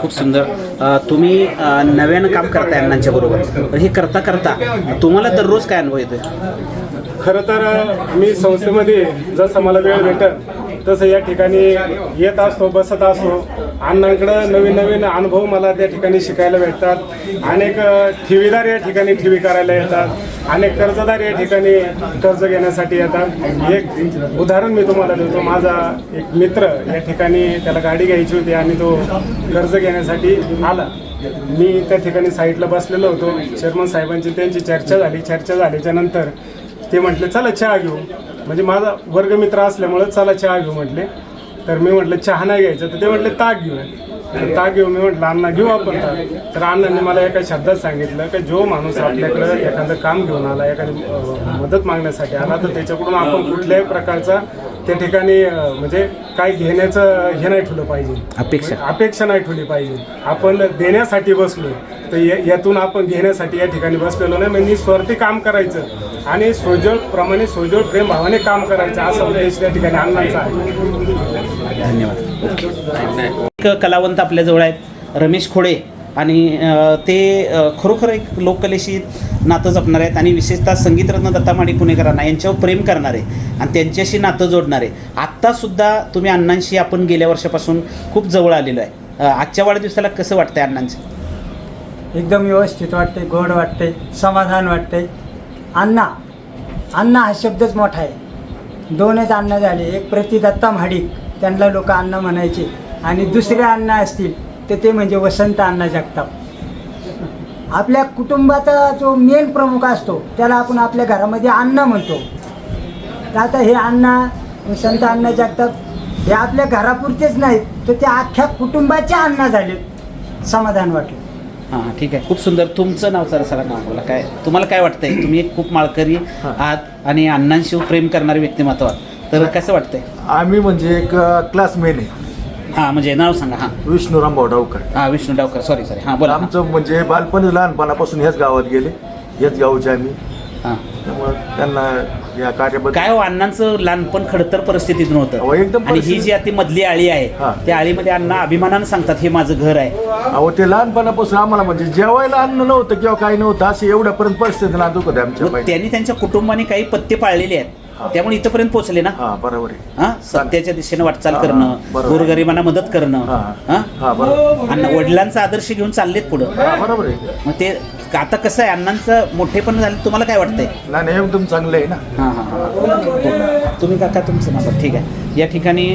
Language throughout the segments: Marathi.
खूप सुंदर. तुम्ही नव्यानं काम करताय अण्णांच्या बरोबर, तर हे करता करता तुम्हाला दररोज काय अनुभव येतोय? खरं तर मी संस्थेमध्ये जसं मला वेळ भेटत तसं या ठिकाणी येत असतो, बसत असतो. अण्णांकडं नवीन नवीन अनुभव मला त्या ठिकाणी शिकायला भेटतात. अनेक ठेवीदार या ठिकाणी ठेवी करायला येतात, अनेक कर्जदार या ठिकाणी कर्ज घेण्यासाठी येतात. एक उदाहरण मी तुम्हाला देतो. माझा एक मित्र या ठिकाणी त्याला गाडी घ्यायची होती आणि तो कर्ज घेण्यासाठी आला. मी त्या ठिकाणी साईडला बसलेलो होतो. चेअरमन साहेबांची त्यांची चर्चा झाली. चर्चा झाल्याच्या नंतर ते म्हटले चला चहा घेऊ, म्हणजे माझा वर्गमित्र असल्यामुळं चला चहा घेऊ म्हटले. तर मी म्हटलं चहा नाही घ्यायचं, तर ते म्हटले ताक घेऊ. तर ताक घेऊ. मी म्हटलं अण्णा घेऊ आपण ताक. तर अण्णांनी मला एका शब्दात सांगितलं की जो माणूस आपल्याकडं एखादं काम घेऊन आला, एखादी मदत मागण्यासाठी आला, तर त्याच्याकडून आपण कुठल्याही प्रकारचा त्या ठिकाणी म्हणजे काय घेण्याचं हे नाही ठेवलं पाहिजे, अपेक्षा नाही ठेवली पाहिजे. आपण देण्यासाठी बसलो तर यातून आपण घेण्यासाठी या ठिकाणी बसलेलो नाही. म्हणजे स्वार्थी काम करायचं आणि सोजोळ प्रेम भावाने काम करायचं, असा उद्देश त्या ठिकाणी अण्णांचा आहे. धन्यवाद. एक कलावंत आपल्याजवळ आहेत, रमेश खोडे, आणि ते खरोखर एक लोककलेशी नातं जपणार आहेत आणि विशेषतः संगीतरत्न दत्ता माडिक पुणेकरांना यांच्यावर प्रेम करणारे आणि त्यांच्याशी नातं जोडणारे. आत्तासुद्धा तुम्ही अण्णांशी आपण गेल्या वर्षापासून खूप जवळ आलेलो आहे. आजच्या वाढदिवसाला कसं वाटतंय अण्णांचं? एकदम व्यवस्थित वाटते, गोड वाटते, समाधान वाटते. अण्णा हा शब्दच मोठा आहे. दोनच अण्णा झाले, एक प्रतिदत्ता म्हाडिक, त्यांना लोक अण्णा म्हणायचे, आणि दुसरे अण्णा असतील तर ते म्हणजे वसंत अण्णा जगताप. आपल्या कुटुंबाचा जो मेन प्रमुख असतो त्याला आपण आपल्या घरामध्ये अण्णा म्हणतो. तर आता हे अण्णा वसंत अण्णा जगताप हे आपल्या घरापुरतेच नाहीत, तर ते अख्ख्या कुटुंबाचे अण्णा झाले. समाधान वाटलं. हां, ठीक आहे. खूप सुंदर. तुमचं नाव सर नाव बोला. काय तुम्हाला काय वाटतंय? तुम्ही एक खूप माळकरी आहात आणि अण्णांशी प्रेम करणारे व्यक्तिमत्व आहात, तर कसं वाटतंय? आम्ही म्हणजे एक क्लासमेट आहे. हां, म्हणजे नाव सांगा. हां, विष्णू रामभाऊ डावकर. हां, विष्णू डावकर. सॉरी. हां, बोला. आमचं म्हणजे बालपण लहानपणापासून ह्याच गावात गेले, ह्याच गावचे आम्ही. हां, त्यामुळे त्यांना या कार्याबद्दल काय हो, अण्णांचं लहानपण खडतर परिस्थितीत नव्हतं, एकदम. आणि ही जी ती मधली आळी आहे त्या आळीमध्ये अण्णा अभिमानानं सांगतात हे माझं घर आहे. अहो, ते लहानपणापासून आम्हाला म्हणजे जेवायला अन्न नव्हतं किंवा काही नव्हतं, असं एवढ्यापर्यंत परिस्थिती नाजूक होते आमच्या. त्यांनी त्यांच्या कुटुंबाने काही पत्ते पाळलेले आहेत, त्यामुळे इथपर्यंत पोहोचले ना. बरोबर आहे. हां, सत्याच्या दिशेने वाटचाल करणं, गोरगरिबांना मदत करणं, आणि वडिलांचा आदर्श घेऊन चाललेत पुढं. बरोबर आहे. मग ते आता कसं आहे, अण्णांचं मोठेपण झालं, तुम्हाला काय वाटतंय? नाही, एकदम चांगलं आहे ना. हां. तुम्ही काका तुमचं नाव? ठीक आहे. या ठिकाणी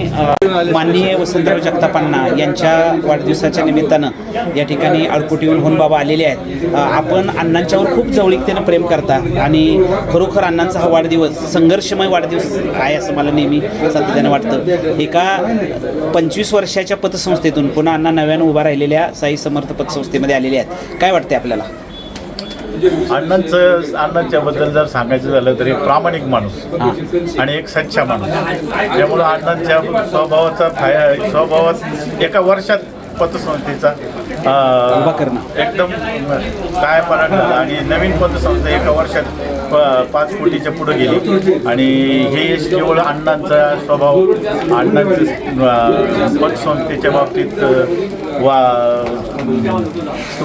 माननीय वसंतराव जगतापांना यांच्या वाढदिवसाच्या निमित्तानं या ठिकाणी अळकुटीहून होऊन बाबा आलेले आहेत. आपण अण्णांच्यावर खूप जवळीकतेनं प्रेम करता आणि खरोखर अण्णांचा हा वाढदिवस संघर्षमय वाढदिवस आहे असं मला नेहमी सातत्यानं वाटतं. एका 25 वर्षाच्या पतसंस्थेतून पुन्हा अण्णा नव्यानं उभा राहिलेल्या साई समर्थ पतसंस्थेमध्ये आलेले आहेत. काय वाटते आपल्याला? अण्णांच्याबद्दल जर सांगायचं झालं तर एक प्रामाणिक माणूस आणि एक सच्चा माणूस. त्यामुळं अण्णांच्या स्वभावात एका वर्षात पतसंस्थेचा उभा करणं एकदम काय पराठ झाला आणि नवीन पतसंस्था एका वर्षात 5 कोटीच्या पुढे गेली. आणि हे केवळ अण्णांचा स्वभाव, अण्णांचं पतसंस्थेच्या बाबतीत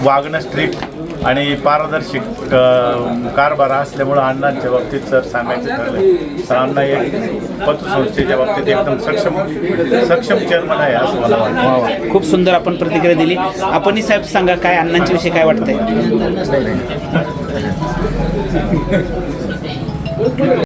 वागणं स्ट्रिक्ट आणि पारदर्शी कारभार असल्यामुळं अण्णांच्या बाबतीत जर सांगायचं ठरलं तर अण्णा एक पतसंस्थेच्या बाबतीत एकदम सक्षम चेअरमन आहे असं मला वाटतं. खूप सुंदर आपण प्रतिक्रिया दिली. आपणही साहेब सांगा, काय अण्णांच्या विषयी काय वाटतंय?